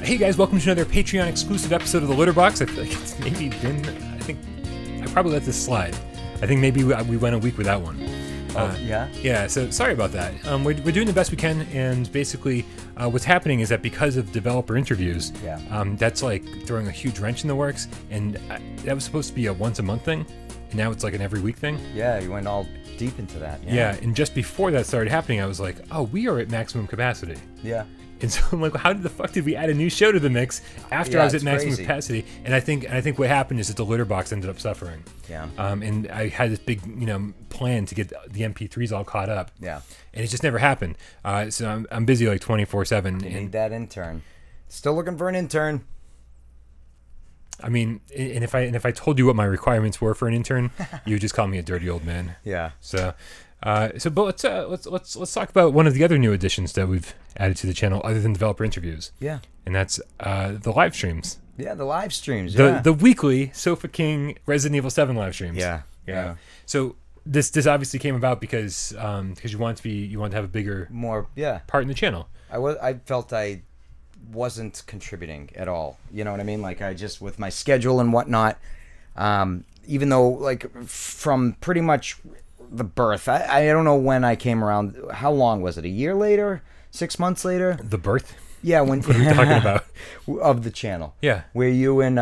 Hey guys, welcome to another Patreon exclusive episode of the Litter Box. I feel like it's maybe been, I probably let this slide. I think maybe we went a week without one. Yeah? Yeah, so sorry about that. We're doing the best we can, and basically what's happening is that because of developer interviews, that's like throwing a huge wrench in the works, and that was supposed to be a once a month thing, and now it's like an every week thing. Yeah, you went all deep into that. Yeah, and just before that started happening, I was like, oh, we are at maximum capacity. Yeah. And so I'm like, how the fuck did we add a new show to the mix after I was at maximum capacity? And I think what happened is that the litter box ended up suffering. Yeah. And I had this big, plan to get the MP3s all caught up. Yeah. And it just never happened. So I'm busy like 24/7. You need that intern. Still looking for an intern. I mean, and if I told you what my requirements were for an intern, you would just call me a dirty old man. Yeah. But let's talk about one of the other new additions that we've added to the channel, other than developer interviews. Yeah. And that's the live streams. Yeah, the live streams. The weekly Sofa King Resident Evil 7 live streams. Yeah. So this obviously came about because you want to have a bigger part in the channel. I felt I wasn't contributing at all. You know what I mean? Like I just with my schedule and whatnot. Even though like from pretty much the birth, I don't know when I came around. How long was it? A year later? 6 months later? The birth? Yeah, when what are we talking about? Of the channel. Yeah. Where you and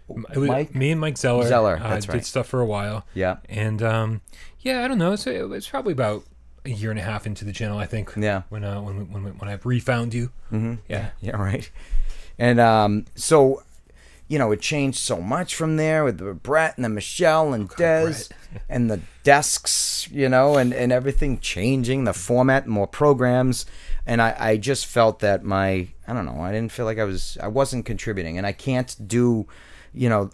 Mike? Me and Mike Zeller. That's right. Did stuff for a while. Yeah. And I don't know. So it's probably about a year and a half into the channel, I think. Yeah. When I refound you. Mm-hmm. Yeah. Yeah. Right. And so. It changed so much from there with the Brett and the Michelle and Des and the desks, and everything changing, the format, more programs. And I just felt that I didn't feel like I wasn't contributing. And I can't do,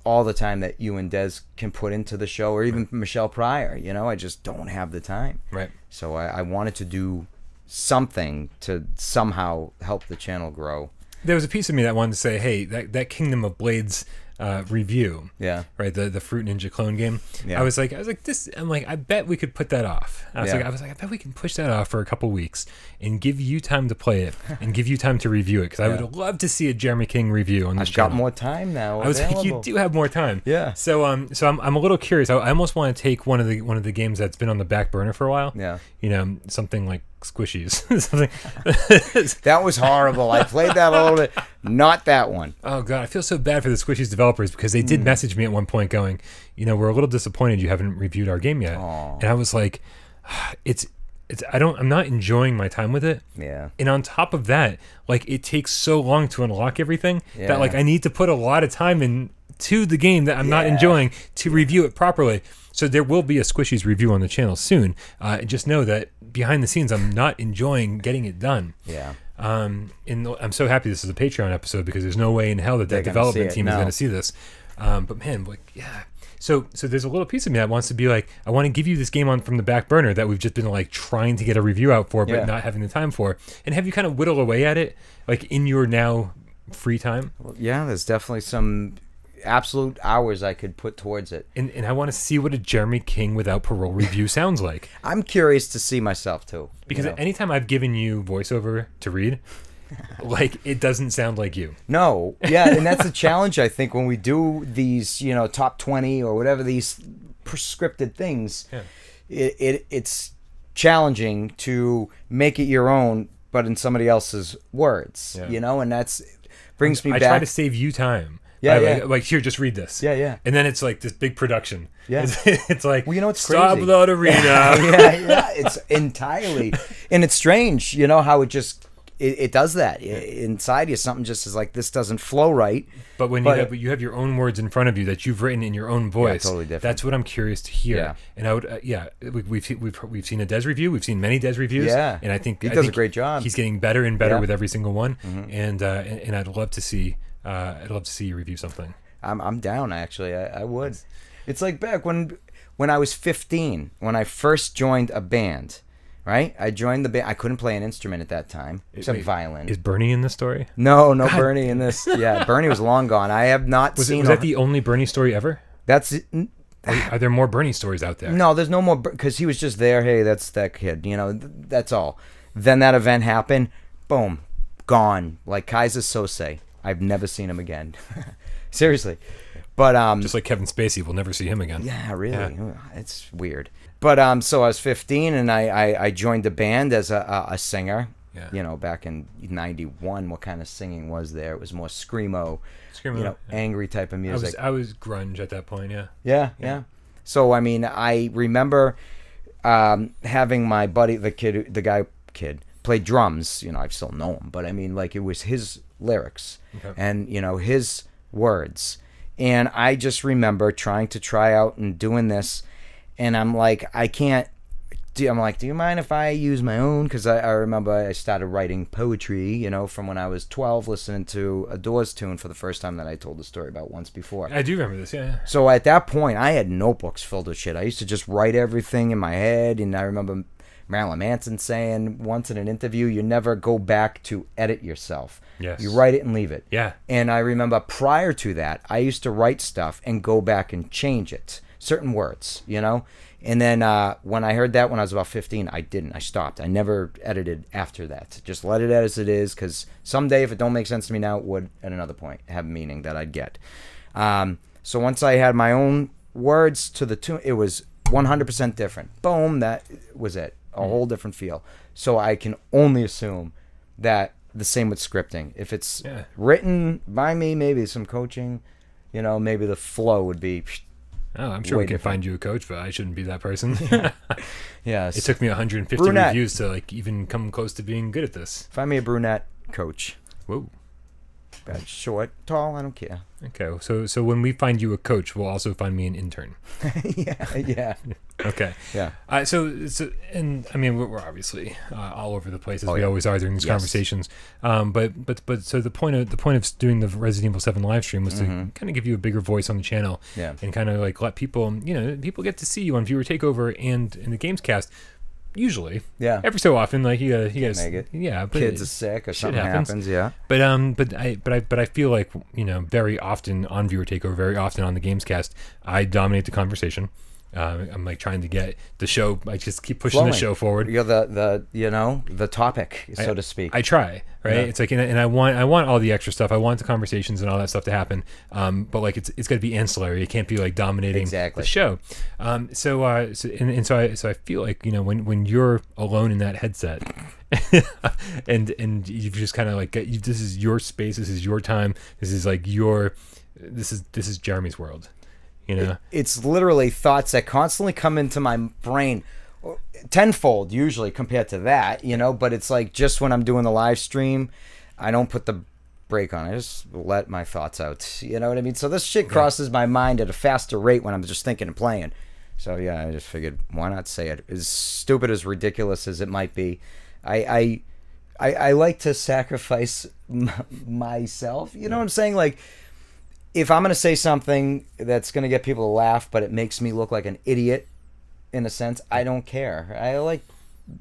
all the time that you and Des can put into the show, or even Michelle Pryor, I just don't have the time. Right. So I wanted to do something to somehow help the channel grow. There was a piece of me that wanted to say, hey, that Kingdom of Blades review, right, the Fruit Ninja clone game. I was like, I bet we could put that off. I bet we can push that off for a couple weeks and give you time to play it and give you time to review it, because I would love to see a Jeremy King review on this channel. I've got more time now. I was like, you do have more time. Yeah. So I'm a little curious. I almost want to take one of the games that's been on the back burner for a while. Yeah. Something like Squishies. Something. That was horrible. I played that a little bit. Not that one. Oh god, I feel so bad for the Squishies developers, because they did message me at one point going, we're a little disappointed you haven't reviewed our game yet. Aww. And I was like, I'm not enjoying my time with it. Yeah. And on top of that, like it takes so long to unlock everything that like I need to put a lot of time into the game that I'm not enjoying to review it properly. So there will be a Squishies review on the channel soon. Just know that behind the scenes, I'm not enjoying getting it done. Yeah. And I'm so happy this is a Patreon episode, because there's no way in hell that development team is going to see this. But man, like, yeah. So there's a little piece of me that wants to be like, I want to give you this game from the back burner that we've just been like trying to get a review out for, but not having the time for, and have you kind of whittle away at it, like in your now free time. Well, yeah, there's definitely some absolute hours I could put towards it. And I want to see what a Jeremy King without Parole review sounds like. I'm curious to see myself too. Because anytime I've given you voiceover to read, like it doesn't sound like you. No. Yeah, and that's a challenge, I think, when we do these, top 20 or whatever, these prescripted things. Yeah. It's challenging to make it your own, but in somebody else's words. And that's brings me back. I try to save you time. Yeah, like here, just read this. Yeah. And then it's like this big production. Yeah. It's like, well, it's stop crazy. without arena. Yeah. It's entirely, and it's strange, how it just it does that inside you. Something just is like, this doesn't flow right. But when you have your own words in front of you that you've written in your own voice, totally different. That's what I'm curious to hear. Yeah. And I would, we've seen a Des review, we've seen many Des reviews. Yeah. And I think he does a great job. He's getting better and better with every single one. Mm-hmm. And I'd love to see you review something. I'm down, actually. I would. It's like back when I was 15, when I first joined a band. Right? I joined the band. I couldn't play an instrument at that time, except violin. Is Bernie in this story? No, Bernie in this. Yeah, Bernie was long gone. I have not seen. Was that the only Bernie story ever? That's. Are there more Bernie stories out there? No, there's no more, because he was just there. Hey, that's that kid. That's all. Then that event happened. Boom. gone. Like Kaiser Sose. I've never seen him again. Seriously. But just like Kevin Spacey, we'll never see him again. Yeah, really. Yeah. It's weird. But so I was 15 and I joined the band as a singer. Yeah. You know, back in '91, what kind of singing was there? It was more screamo, angry type of music. I was grunge at that point, Yeah. So I mean, I remember having my buddy, the guy played drums. You know, I still know him, but I mean, like, it was his lyrics and his words, and I just remember trying to try out and doing this, and I'm like, I can't. I'm like, do you mind if I use my own? Because I remember I started writing poetry, from when I was 12, listening to a Doors tune for the first time that I told the story about once before. I do remember this, yeah. So at that point, I had notebooks filled with shit. I used to just write everything in my head, and I remember Marilyn Manson saying once in an interview, you never go back to edit yourself. Yes. You write it and leave it. Yeah. And I remember prior to that, I used to write stuff and go back and change it. Certain words, And then when I heard that when I was about 15, I didn't. I stopped. I never edited after that. Just let it as it is, because someday if it don't make sense to me now, it would at another point have meaning that I'd get. So once I had my own words to the tune, it was 100% different. Boom, that was it. A whole different feel. So I can only assume that the same with scripting. If it's written by me, maybe some coaching, maybe the flow would be... Oh, I'm sure we can find you a coach, but I shouldn't be that person. Yes. It took me 150 reviews to even come close to being good at this. Find me a brunette coach. Whoa. Bad, short, tall, I don't care. Okay, so when we find you a coach, we'll also find me an intern. Yeah. Okay. Yeah. So and I mean we're obviously all over the place as we always are during these conversations. But so the point of doing the Resident Evil 7 live stream was to kind of give you a bigger voice on the channel. Yeah. And kind of like let people people get to see you on Viewer Takeover and in the Gamescast. Usually, every so often, like he has, make it. Yeah, but kids are sick or something happens. Yeah, but I feel like very often on Viewer Takeover, very often on the Gamescast, I dominate the conversation. I'm like trying to get the show. I just keep pushing the show forward. You're the topic, so to speak. I try, right? Yeah. It's like, and I want all the extra stuff. I want the conversations and all that stuff to happen. But like it's got to be ancillary. It can't be like dominating the show. So I feel like when you're alone in that headset, and you've just kind of like this is your space. This is your time. This is like this is Jeremy's world. It's literally thoughts that constantly come into my brain tenfold usually compared to that, but it's like just when I'm doing the live stream, I don't put the brake on. I just let my thoughts out. You know what I mean? So this shit crosses my mind at a faster rate when I'm just thinking and playing. So yeah, I just figured, why not say it? As stupid, as ridiculous as it might be, I like to sacrifice myself. You know what I'm saying? Like, if I'm going to say something that's going to get people to laugh, but it makes me look like an idiot, in a sense, I don't care.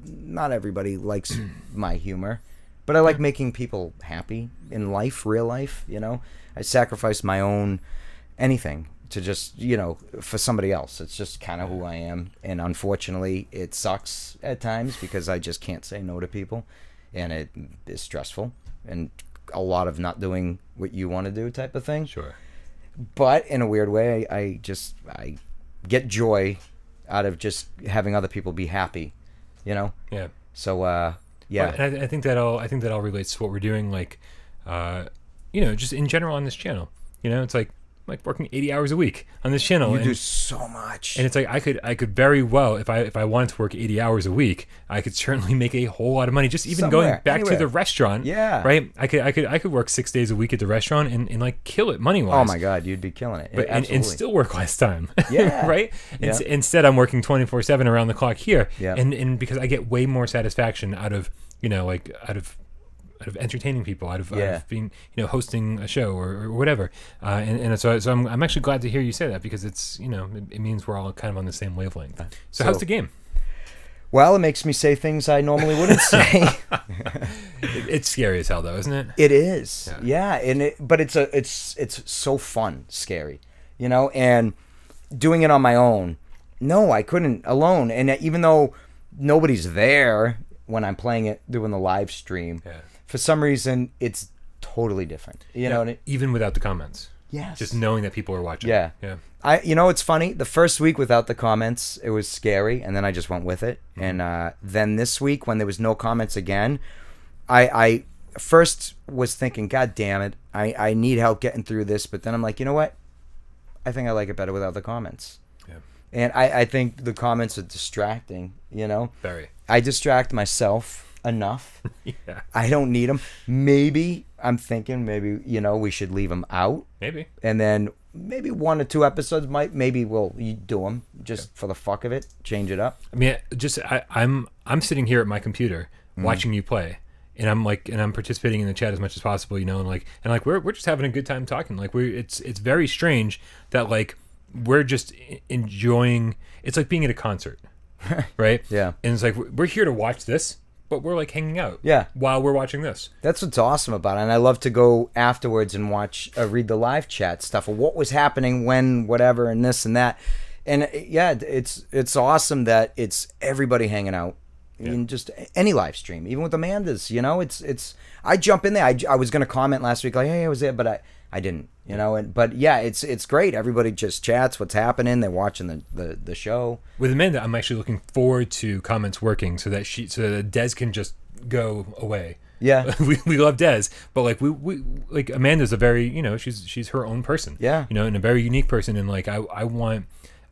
Not everybody likes my humor, but I like making people happy in life, real life, I sacrifice my own anything to just, for somebody else. It's just kind of who I am. And unfortunately, it sucks at times because I just can't say no to people. And it is stressful. And a lot of not doing what you want to do type of thing. Sure. But in a weird way, I get joy out of just having other people be happy, Yeah. So yeah. Well, and I think that all relates to what we're doing, like, just in general on this channel. It's like working 80 hours a week on this channel. You do so much. And it's like I could very well, if I wanted to work 80 hours a week, I could certainly make a whole lot of money just even going back to the restaurant. Yeah. Right? I could work 6 days a week at the restaurant and like kill it money wise. Oh my God, you'd be killing it. But and still work less time. Yeah. Right? Yeah. Instead I'm working 24/7 around the clock here. Yeah. And because I get way more satisfaction out of out of entertaining people, out of being, hosting a show or whatever. And so I'm actually glad to hear you say that, because it's, it means we're all kind of on the same wavelength. So how's the game? Well, it makes me say things I normally wouldn't say. It's scary as hell, though, isn't it? It is. Yeah. But it's so fun, scary, and doing it on my own. No, I couldn't alone. And even though nobody's there when I'm playing it, doing the live stream, for some reason, it's totally different. You know, even without the comments. Yes. Just knowing that people are watching. Yeah. Yeah. You know, it's funny. The first week without the comments, it was scary, and then I just went with it. And then this week, when there was no comments again, I first was thinking, God damn it, I need help getting through this. But then I'm like, you know what? I think I like it better without the comments. Yeah. And I think the comments are distracting, you know? Very. I distract myself enough. Yeah. I don't need them. Maybe, I'm thinking, maybe, you know, we should leave them out. Maybe. And then maybe 1 or 2 episodes maybe we'll do them just for the fuck of it, change it up. I mean, I'm sitting here at my computer watching you play. And I'm participating in the chat as much as possible, you know, and we're just having a good time talking. Like it's very strange that like we're just enjoying. It's like being at a concert, right? Yeah. And it's like we're here to watch this, but we're like hanging out. Yeah. While we're watching this. That's what's awesome about it. And I love to go afterwards and watch, read the live chat stuff of what was happening when, whatever, and this and that. And yeah, it's awesome that it's everybody hanging out. Yeah. In just any live stream, even with Amanda's, you know, it's. I jump in there. I was gonna comment last week, like, hey, I was there, but I didn't, you know. But yeah, it's great. Everybody just chats what's happening. They're watching the show. With Amanda, I'm actually looking forward to comments working so that Des can just go away. Yeah, we love Des, but like we like Amanda's a very, you know, she's her own person. Yeah, you know, and a very unique person, and like I want.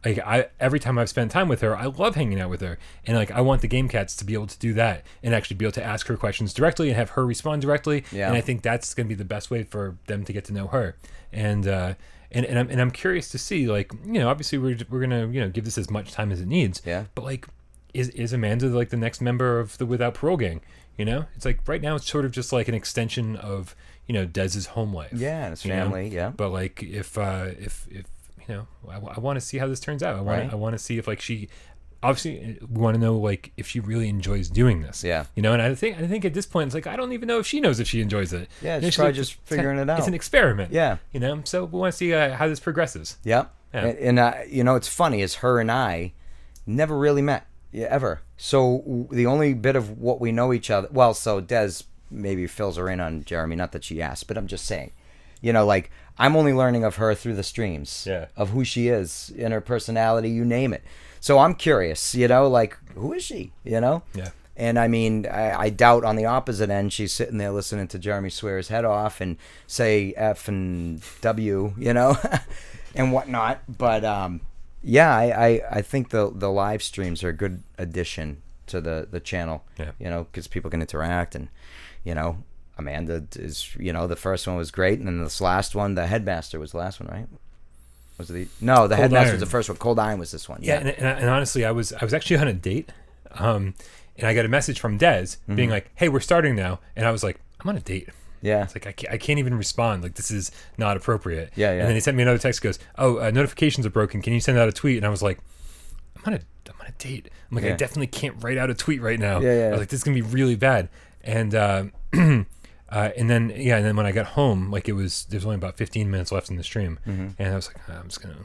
Like every time I've spent time with her, I love hanging out with her, and like I want the Game Cats to be able to do that and actually be able to ask her questions directly and have her respond directly. Yeah. And I think that's going to be the best way for them to get to know her. And I'm curious to see, like, you know, obviously we're gonna, you know, give this as much time as it needs. Yeah. But like, is Amanda like the next member of the Without Parole gang? You know, it's like right now it's sort of just like an extension of, you know, Dez's home life. Yeah, and his family. Know? Yeah. But like if you know, I want to see how this turns out. I want to see if like she, obviously, we want to know like if she really enjoys doing this. Yeah. You know, and I think at this point it's like I don't even know if she knows if she enjoys it. Yeah, you know, she's probably just figuring it out. It's an experiment. Yeah. You know, so we want to see how this progresses. Yeah. Yeah. And you know, it's funny is her and I never really met ever. So the only bit of what we know each other. Well, so Des maybe fills her in on Jeremy. Not that she asked, but I'm just saying. You know, like, I'm only learning of her through the streams. Yeah. Of who she is, in her personality, you name it. So I'm curious, you know, like, who is she, you know? Yeah. And I mean, I doubt on the opposite end, she's sitting there listening to Jeremy swear his head off and say F and W, you know, and whatnot. But, yeah, I think the live streams are a good addition to the channel, yeah. You know, because people can interact and, you know, Amanda is, you know, the first one was great, and then this last one, the Headmaster was the last one, right? Was the Cold Headmaster Iron was the first one. Cold Iron was this one. Yeah, and honestly, I was actually on a date, and I got a message from Des being like, "Hey, we're starting now," and I was like, "I'm on a date." Yeah, it's like I can't even respond. Like this is not appropriate. Yeah. And then he sent me another text. Goes, "Oh, notifications are broken. Can you send out a tweet?" And I was like, I'm on a date. I'm like, I definitely can't write out a tweet right now. Yeah. I was like, this is gonna be really bad. And and then when I got home, like there's only about 15 minutes left in the stream, and I was like, I'm just gonna,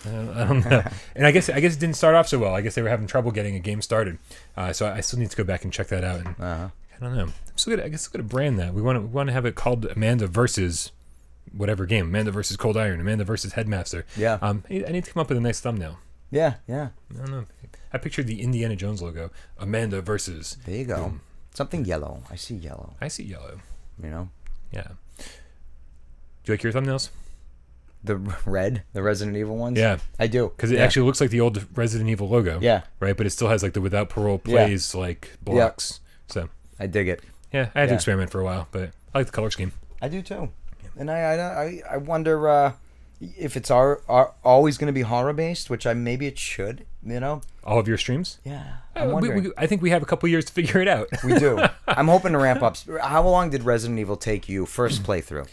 I don't know. And I guess it didn't start off so well. I guess they were having trouble getting a game started, so I still need to go back and check that out. And I don't know. I guess I'm gonna brand that. We want to have it called Amanda versus whatever game. Amanda versus Cold Iron. Amanda versus Headmaster. Yeah. I need to come up with a nice thumbnail. Yeah. I don't know. I pictured the Indiana Jones logo. Amanda versus. There you go. Boom. Something yellow. I see yellow. You know? Yeah. Do you like your thumbnails? The red? The Resident Evil ones? Yeah. I do. Because it actually looks like the old Resident Evil logo. Yeah. Right? But it still has like the Without Parole plays like blocks. Yeah. So. I dig it. Yeah. I had to experiment for a while, but I like the color scheme. I do too. Yeah. And I wonder if it's always going to be horror-based, which maybe it should, you know? All of your streams? Yeah. I think we have a couple years to figure it out. We do. I'm hoping to ramp up. How long did Resident Evil take you first playthrough?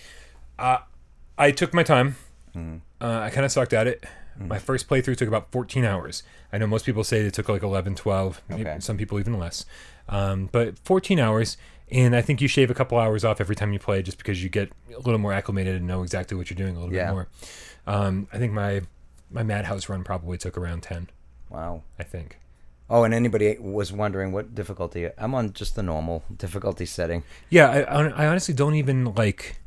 I took my time. I kind of sucked at it. My first playthrough took about 14 hours. I know most people say it took like 11, 12, maybe some people even less. But 14 hours, and I think you shave a couple hours off every time you play just because you get a little more acclimated and know exactly what you're doing a little bit more. I think my Madhouse run probably took around 10. Wow. I think. Oh, and anybody was wondering what difficulty? I'm on just the normal difficulty setting. Yeah, I honestly don't even like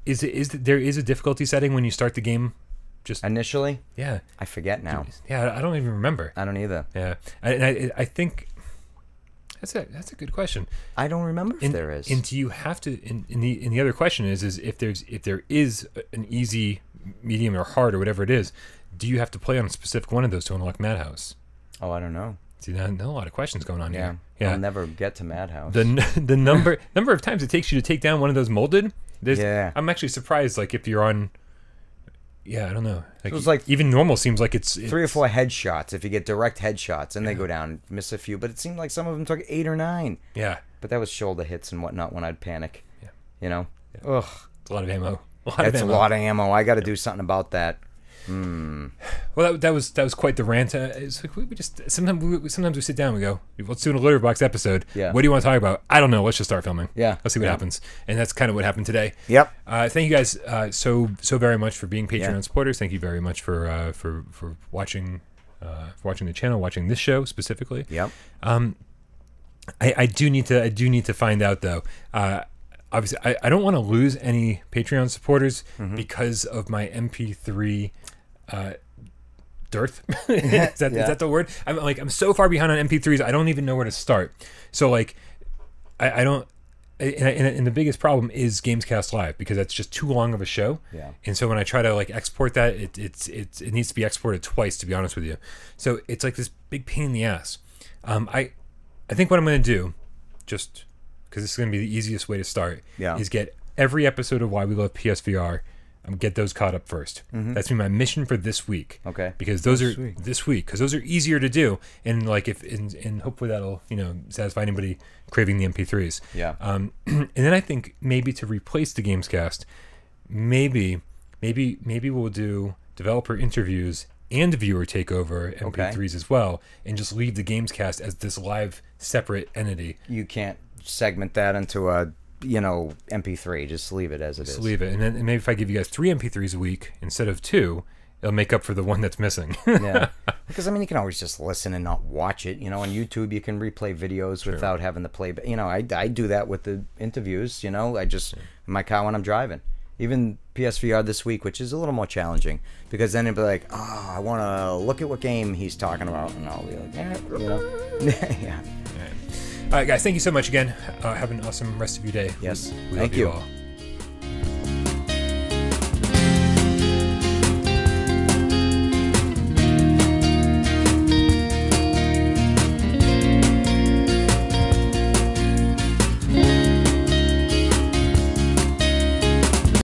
is there a difficulty setting when you start the game? Just initially? Yeah. I forget now. Yeah, I don't even remember. I don't either. Yeah. I think that's a good question. I don't remember if there is. And do you have to in the other question is if there is an easy, medium, or hard or whatever it is, do you have to play on a specific one of those to unlock Madhouse? Oh, I don't know. See, there's a lot of questions going on here. Yeah. I'll never get to Madhouse. The number of times it takes you to take down one of those molded. Yeah. I'm actually surprised. Like if you're on. Yeah, I don't know. It was like even normal seems like it's 3 or 4 headshots. If you get direct headshots, and they go down, miss a few. But it seemed like some of them took 8 or 9. Yeah. But that was shoulder hits and whatnot when I'd panic. Yeah. You know. Yeah. Ugh. It's a lot of ammo. That's a lot of ammo. I got to do something about that. Well, that was quite the rant. It's like we just sometimes we sit down and we go, let's do a litter box episode. Yeah. What do you want to talk about? I don't know. Let's just start filming. Yeah. Let's see what happens. And that's kind of what happened today. Yep. Thank you guys so very much for being Patreon supporters. Thank you very much for watching the channel, watching this show specifically. Yep. I do need to find out though. Obviously, I don't want to lose any Patreon supporters because of my MP3 dearth. Is that the word? I'm so far behind on MP3s. I don't even know where to start. So like, I don't. And the biggest problem is Gamescast Live because that's just too long of a show. Yeah. And so when I try to like export that, it needs to be exported twice, to be honest with you. So it's like this big pain in the ass. I think what I'm going to do, just because this is going to be the easiest way to start, is get every episode of Why We Love PSVR. Get those caught up first. That's been my mission for this week. Okay. Because those are this week because those are easier to do, and like and hopefully that'll satisfy anybody craving the MP3s. Yeah. And then I think maybe to replace the Gamescast, maybe we'll do developer interviews and viewer takeover MP3s as well, and just leave the Gamescast as this live separate entity. You can't segment that into a MP3. Just leave it as it is. Just leave it, and then maybe if I give you guys 3 MP3s a week instead of 2, it'll make up for the one that's missing. Yeah, because you can always just listen and not watch it. On YouTube you can replay videos without having to play. But I do that with the interviews. I just in my car when I'm driving. Even PSVR this week, which is a little more challenging, because then it'd be like, oh, I want to look at what game he's talking about, and I'll be like, yeah. All right, guys, thank you so much again. Have an awesome rest of your day. Yes, we thank love you all.